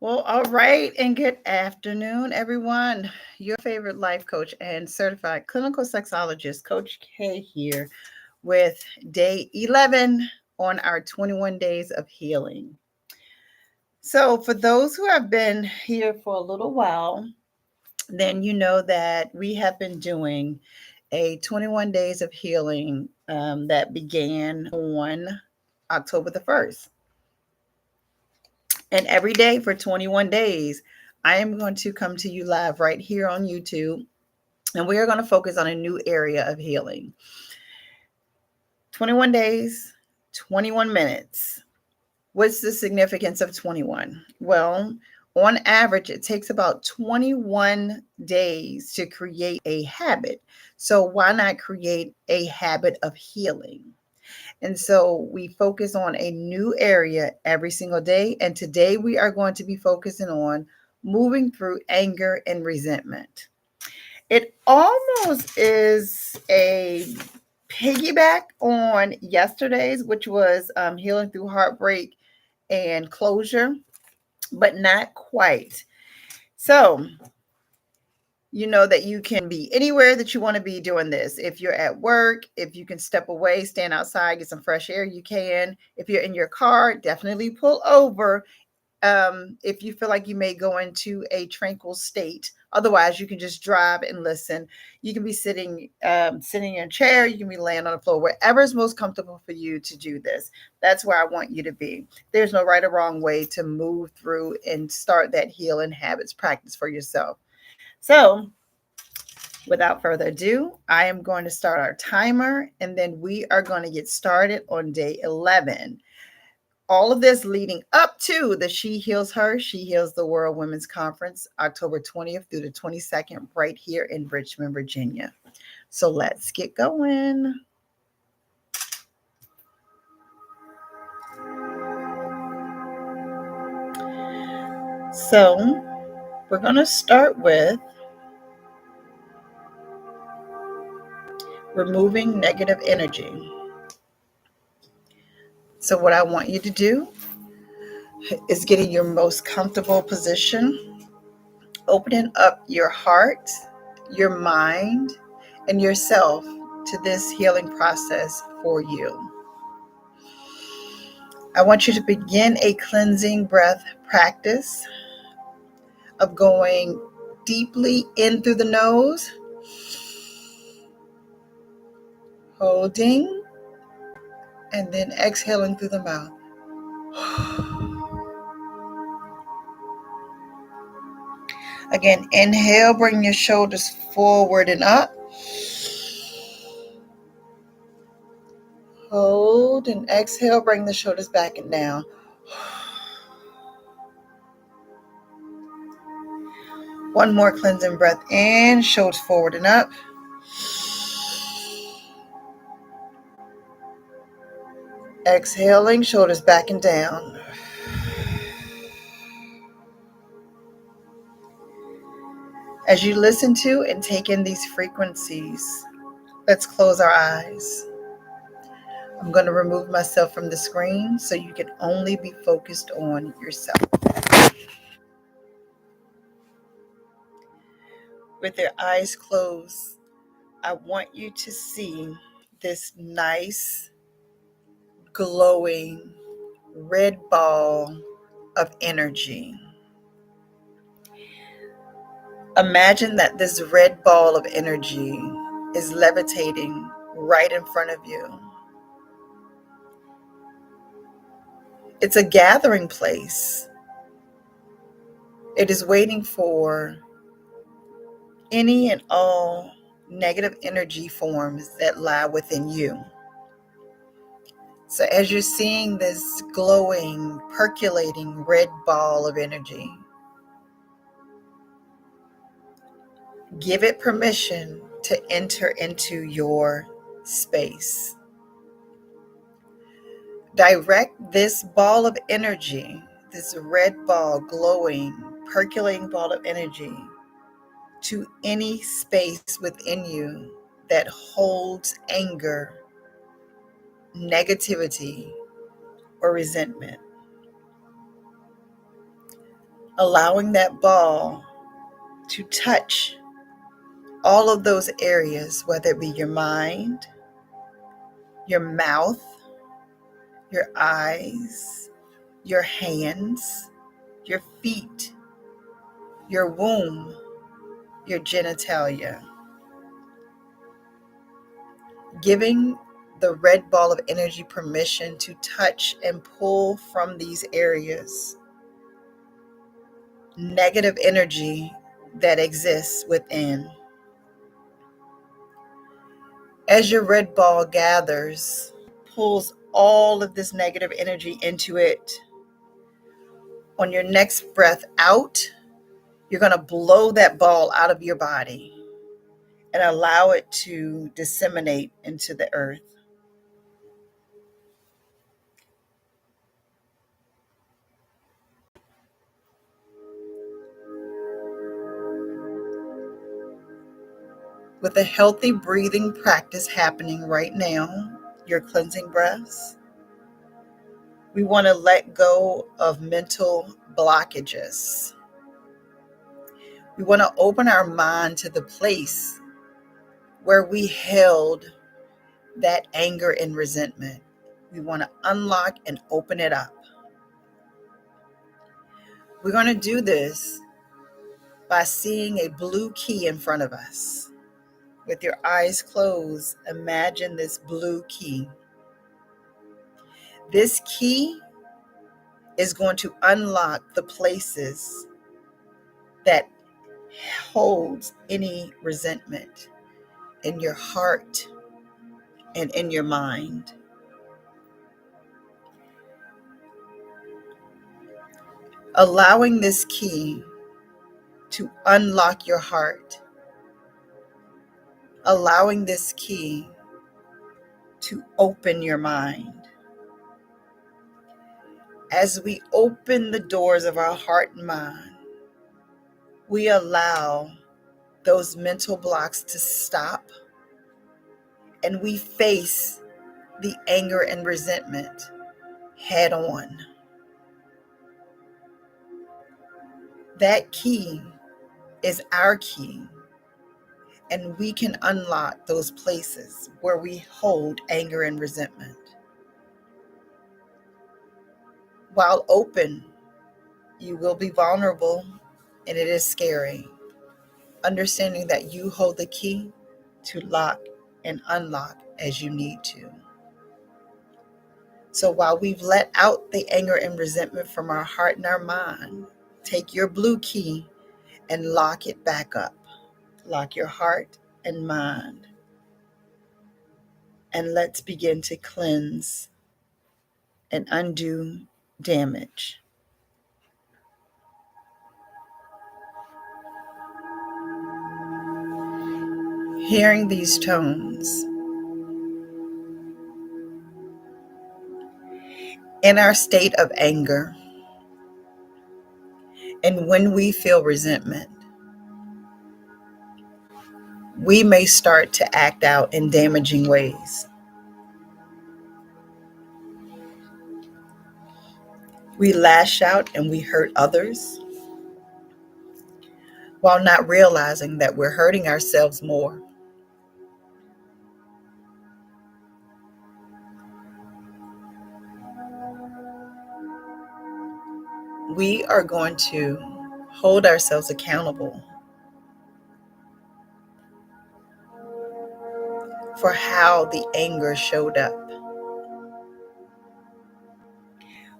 Well, all right, and good afternoon, everyone. Your favorite life coach and certified clinical sexologist, Coach K, here with day 11 on our 21 days of healing. So, for those who have been here for a little while, then you know that we have been doing a 21 days of healing that began on October the 1st. And every day for 21 days, I am going to come to you live right here on YouTube. And we are going to focus on a new area of healing. 21 days, 21 minutes. What's the significance of 21? Well, on average, it takes about 21 days to create a habit. So, why not create a habit of healing? And so we focus on a new area every single day. And today we are going to be focusing on moving through anger and resentment. It almost is a piggyback on yesterday's, which was healing through heartbreak and closure, but not quite. So, you know that you can be anywhere that you want to be doing this. If you're at work, if you can step away, stand outside, get some fresh air, you can. If you're in your car, definitely pull over. If you feel like you may go into a tranquil state, otherwise you can just drive and listen. You can be sitting in a chair, you can be laying on the floor, wherever is most comfortable for you to do this. That's where I want you to be. There's no right or wrong way to move through and start that healing habits practice for yourself. So, without further ado, I am going to start our timer and then we are going to get started on day 11. All of this leading up to the She Heals Her, She Heals the World Women's Conference, October 20th through the 22nd, right here in Richmond, Virginia. So let's get going. So we're going to start with removing negative energy. So, what I want you to do is get in your most comfortable position, opening up your heart, your mind, and yourself to this healing process for you. I want you to begin a cleansing breath practice of going deeply in through the nose, holding, and then exhaling through the mouth. Again, inhale, bring your shoulders forward and up. Hold and exhale, bring the shoulders back and down. One more cleansing breath in, shoulders forward and up. Exhaling, shoulders back and down. As you listen to and take in these frequencies, let's close our eyes. I'm going to remove myself from the screen so you can only be focused on yourself. With your eyes closed, I want you to see this nice, glowing red ball of energy. Imagine that this red ball of energy is levitating right in front of you. It's a gathering place. It is waiting for any and all negative energy forms that lie within you. So as you're seeing this glowing, percolating red ball of energy, give it permission to enter into your space. Direct this ball of energy, this red ball, glowing, percolating ball of energy, to any space within you that holds anger, negativity, or resentment. allowing that ball to touch all of those areas, whether it be your mind, your mouth, your eyes, your hands, your feet, your womb, your genitalia. Giving the red ball of energy permission to touch and pull from these areas negative energy that exists within. As your red ball gathers, pulls all of this negative energy into it, on your next breath out, you're going to blow that ball out of your body and allow it to disseminate into the earth. With a healthy breathing practice happening right now, your cleansing breaths, we want to let go of mental blockages. We want to open our mind to the place where we held that anger and resentment. We want to unlock and open it up. We're going to do this by seeing a blue key in front of us. With your eyes closed, imagine this blue key. This key is going to unlock the places that holds any resentment in your heart and in your mind. Allowing this key to unlock your heart. Allowing this key to open your mind. As we open the doors of our heart and mind, we allow those mental blocks to stop, and we face the anger and resentment head on. That key is our key, and we can unlock those places where we hold anger and resentment. While open, you will be vulnerable, and it is scary. Understanding that you hold the key to lock and unlock as you need to. So while we've let out the anger and resentment from our heart and our mind, take your blue key and lock it back up. Lock your heart and mind. And let's begin to cleanse and undo damage. Hearing these tones, in our state of anger, and when we feel resentment, we may start to act out in damaging ways. We lash out and we hurt others while not realizing that we're hurting ourselves more. We are going to hold ourselves accountable for how the anger showed up.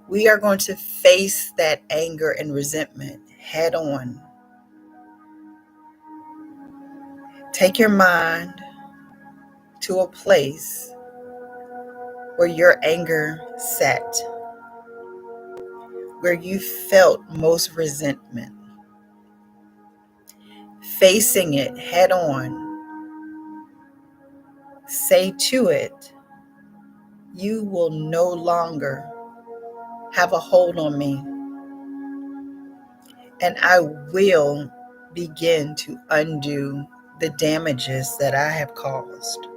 We are going to face that anger and resentment head on. Take your mind to a place where your anger sat, where you felt most resentment. Facing it head on, say to it, you will no longer have a hold on me, and I will begin to undo the damages that I have caused.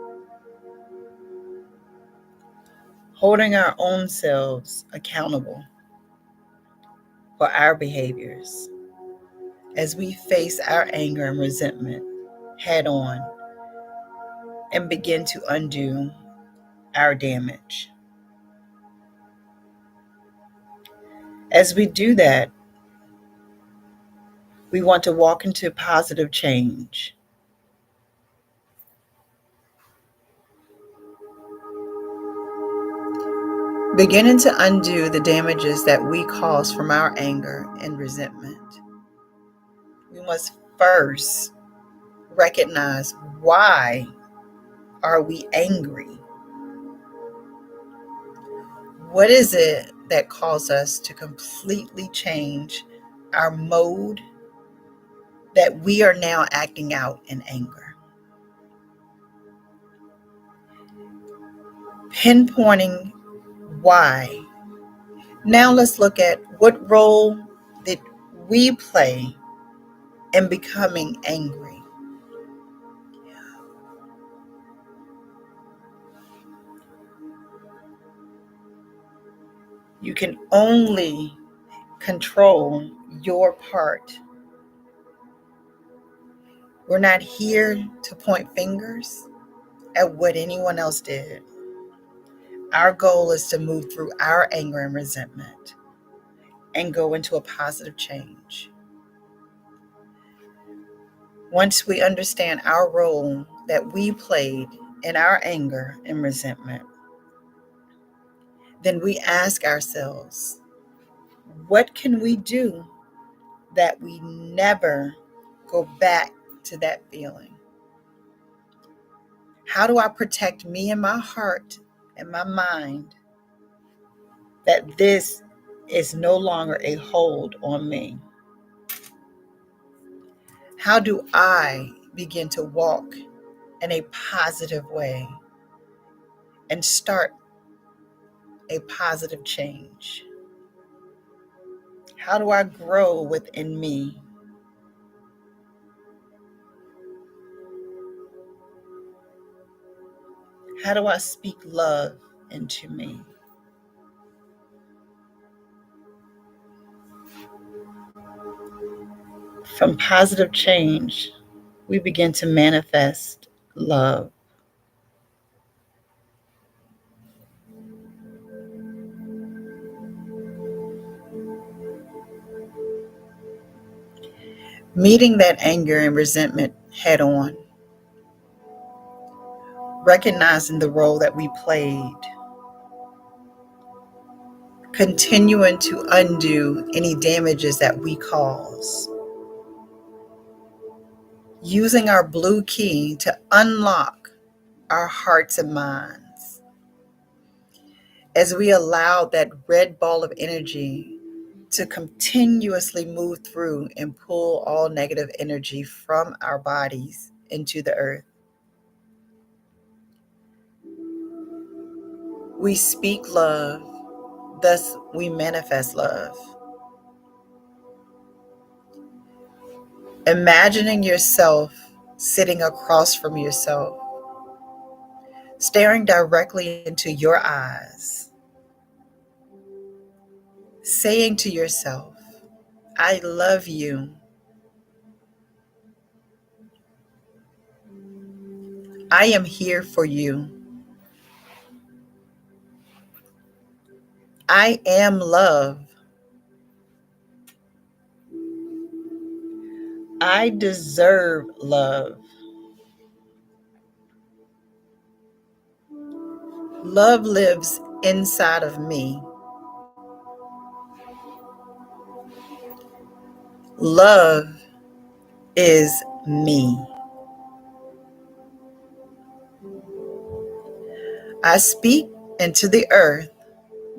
Holding our own selves accountable for our behaviors as we face our anger and resentment head on and begin to undo our damage. As we do that, we want to walk into positive change. Beginning to undo the damages that we cause from our anger and resentment. We must first recognize, why are we angry? What is it that caused us to completely change our mode that we are now acting out in anger? Pinpointing why. Now let's look at what role did we play in becoming angry. You can only control your part. We're not here to point fingers at what anyone else did. Our goal is to move through our anger and resentment and go into a positive change. Once we understand our role that we played in our anger and resentment, then we ask ourselves, what can we do that we never go back to that feeling? How do I protect me and my heart and my mind that this is no longer a hold on me? How do I begin to walk in a positive way and start a positive change? How do I grow within me? How do I speak love into me? From positive change, we begin to manifest love. Meeting that anger and resentment head on, recognizing the role that we played, continuing to undo any damages that we cause, using our blue key to unlock our hearts and minds. As we allow that red ball of energy to continuously move through and pull all negative energy from our bodies into the earth. We speak love, thus we manifest love. Imagining yourself sitting across from yourself, staring directly into your eyes, saying to yourself, I love you. I am here for you. I am love. I deserve love. Love lives inside of me. Love is me. I speak into the earth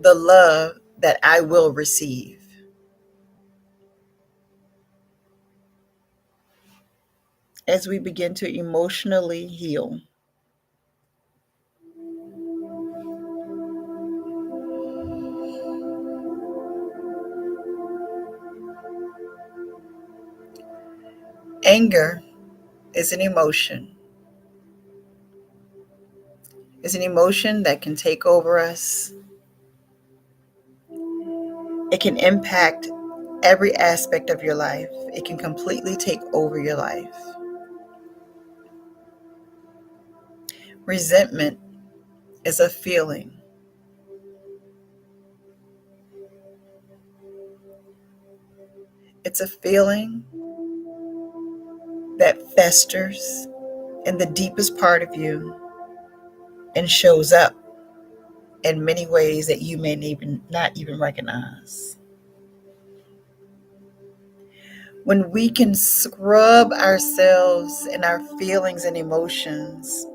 the love that I will receive. As we begin to emotionally heal, anger is an emotion. It's an emotion that can take over us. It can impact every aspect of your life. It can completely take over your life. Resentment is a feeling. It's a feeling that festers in the deepest part of you and shows up in many ways that you may not even recognize. When we can scrub ourselves and our feelings and emotions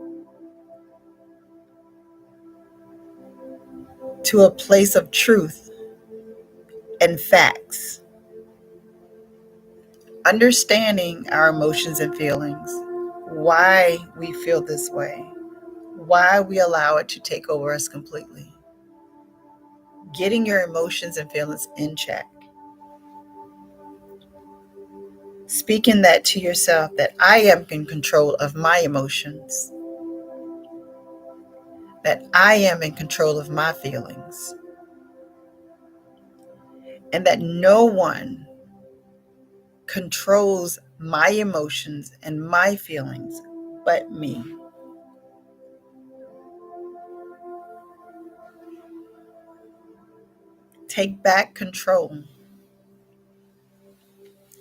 to a place of truth and facts, understanding our emotions and feelings, why we feel this way, why we allow it to take over us completely, getting your emotions and feelings in check, speaking that to yourself that I am in control of my emotions, that I am in control of my feelings, and that no one controls my emotions and my feelings but me. Take back control.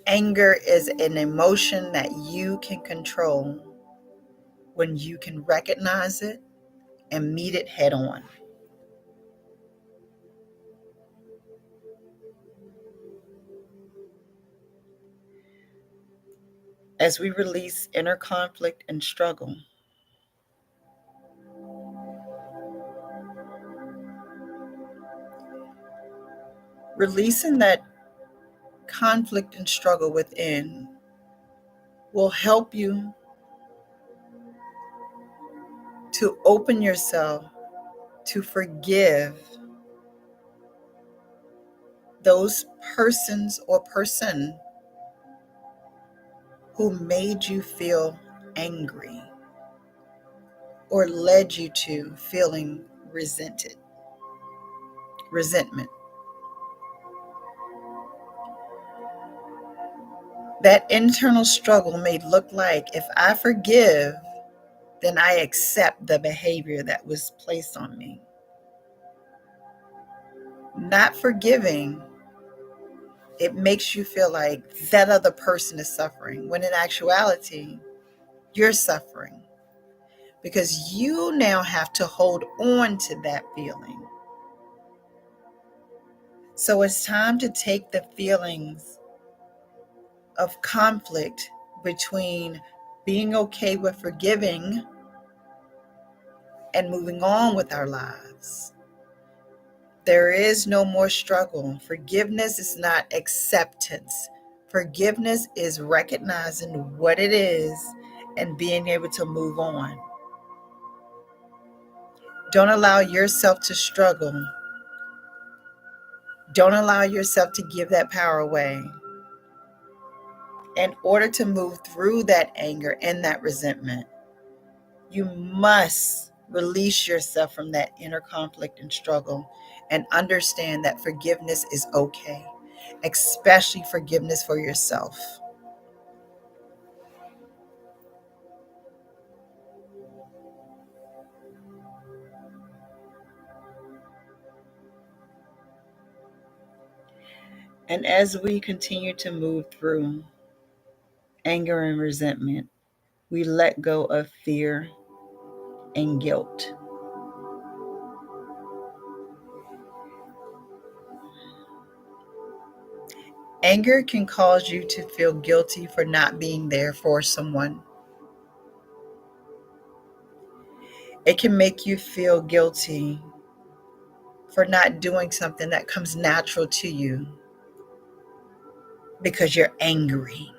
Anger is an emotion that you can control when you can recognize it and meet it head on. As we release inner conflict and struggle, releasing that conflict and struggle within will help you to open yourself to forgive those persons or person who made you feel angry or led you to feeling resentment. That internal struggle may look like, if I forgive, then I accept the behavior that was placed on me. Not forgiving, it makes you feel like that other person is suffering, when in actuality, you're suffering because you now have to hold on to that feeling. So it's time to take the feelings of conflict between being okay with forgiving and moving on with our lives. There is no more struggle. Forgiveness is not acceptance. Forgiveness is recognizing what it is and being able to move on. Don't allow yourself to struggle. Don't allow yourself to give that power away. In order to move through that anger and that resentment, you must release yourself from that inner conflict and struggle and understand that forgiveness is okay, especially forgiveness for yourself. And as we continue to move through anger and resentment, we let go of fear and guilt. Anger can cause you to feel guilty for not being there for someone. It can make you feel guilty for not doing something that comes natural to you because you're angry.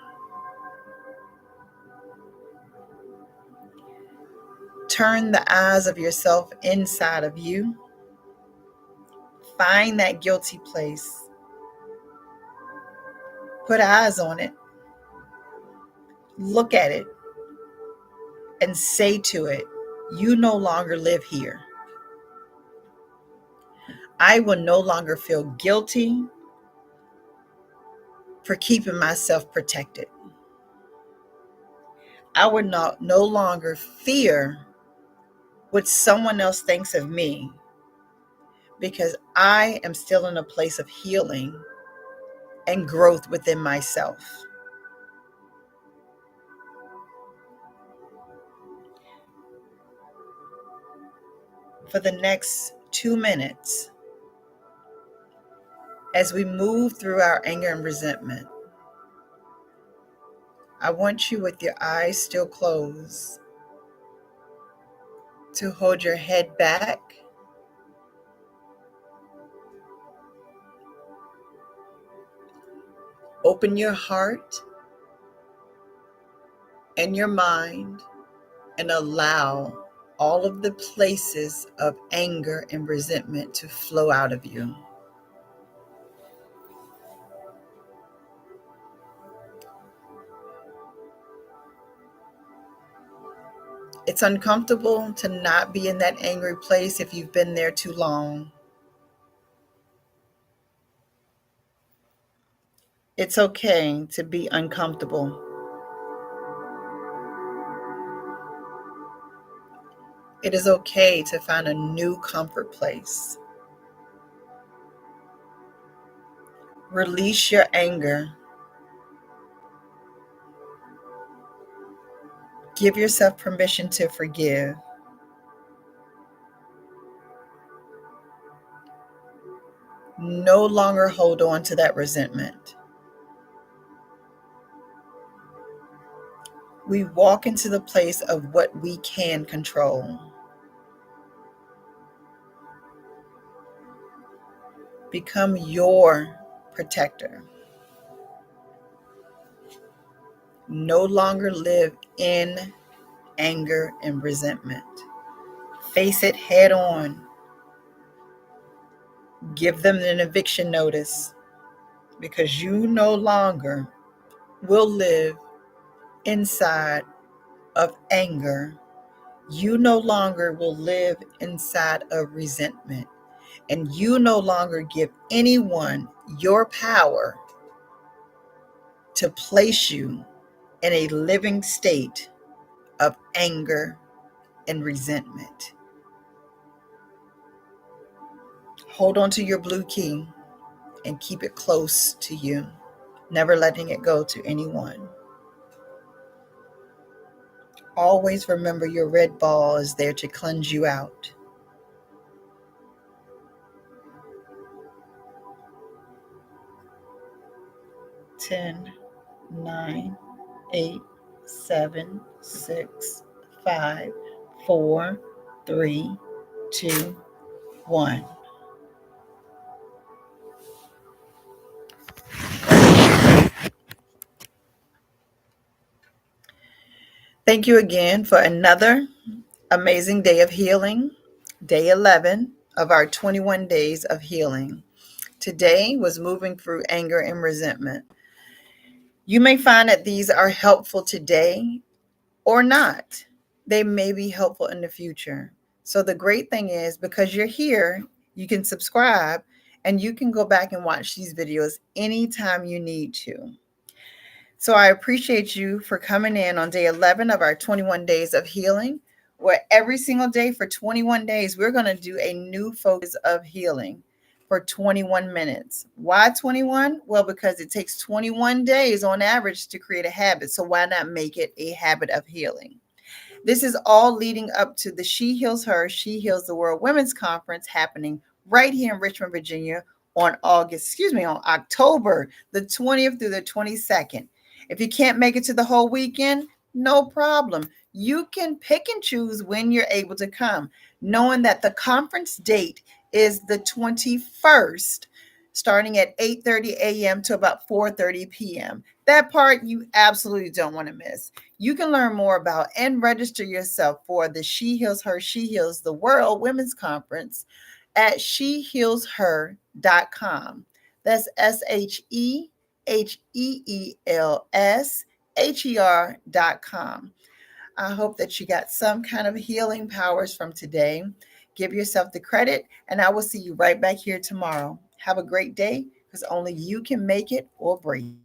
Turn the eyes of yourself inside of you. Find that guilty place. Put eyes on it. Look at it and say to it, you no longer live here. I will no longer feel guilty for keeping myself protected. I would no longer fear what someone else thinks of me because I am still in a place of healing and growth within myself. For the next 2 minutes, as we move through our anger and resentment, I want you, with your eyes still closed, to hold your head back, open your heart and your mind, and allow all of the places of anger and resentment to flow out of you. It's uncomfortable to not be in that angry place if you've been there too long. It's okay to be uncomfortable. It is okay to find a new comfort place. Release your anger. Give yourself permission to forgive. No longer hold on to that resentment. We walk into the place of what we can control. Become your protector. No longer live in anger and resentment. Face it head on. Give them an eviction notice, because you no longer will live inside of anger. You no longer will live inside of resentment. And you no longer give anyone your power to place you in a living state of anger and resentment. Hold on to your blue key and keep it close to you, never letting it go to anyone. Always remember your red ball is there to cleanse you out. 10, 9, 8, 7, 6, 5, 4, 3, 2, 1. Thank you again for another amazing day of healing, day 11 of our 21 days of healing. Today was moving through anger and resentment. You may find that these are helpful today or not. They may be helpful in the future. So the great thing is, because you're here, you can subscribe and you can go back and watch these videos anytime you need to. So I appreciate you for coming in on day 11 of our 21 days of healing, where every single day for 21 days, we're going to do a new focus of healing for 21 minutes. Why 21? Well, because it takes 21 days on average to create a habit. So why not make it a habit of healing? This is all leading up to the She Heals Her, She Heals the World Women's Conference happening right here in Richmond, Virginia on October the 20th through the 22nd. If you can't make it to the whole weekend, no problem. You can pick and choose when you're able to come, knowing that the conference date is the 21st, starting at 8:30 a.m. to about 4:30 p.m. That part you absolutely don't want to miss. You can learn more about and register yourself for the She Heals Her, She Heals the World Women's Conference at shehealsher.com. That's SheheelsHer.com. I hope that you got some kind of healing powers from today. Give yourself the credit, and I will see you right back here tomorrow. Have a great day, because only you can make it or break it.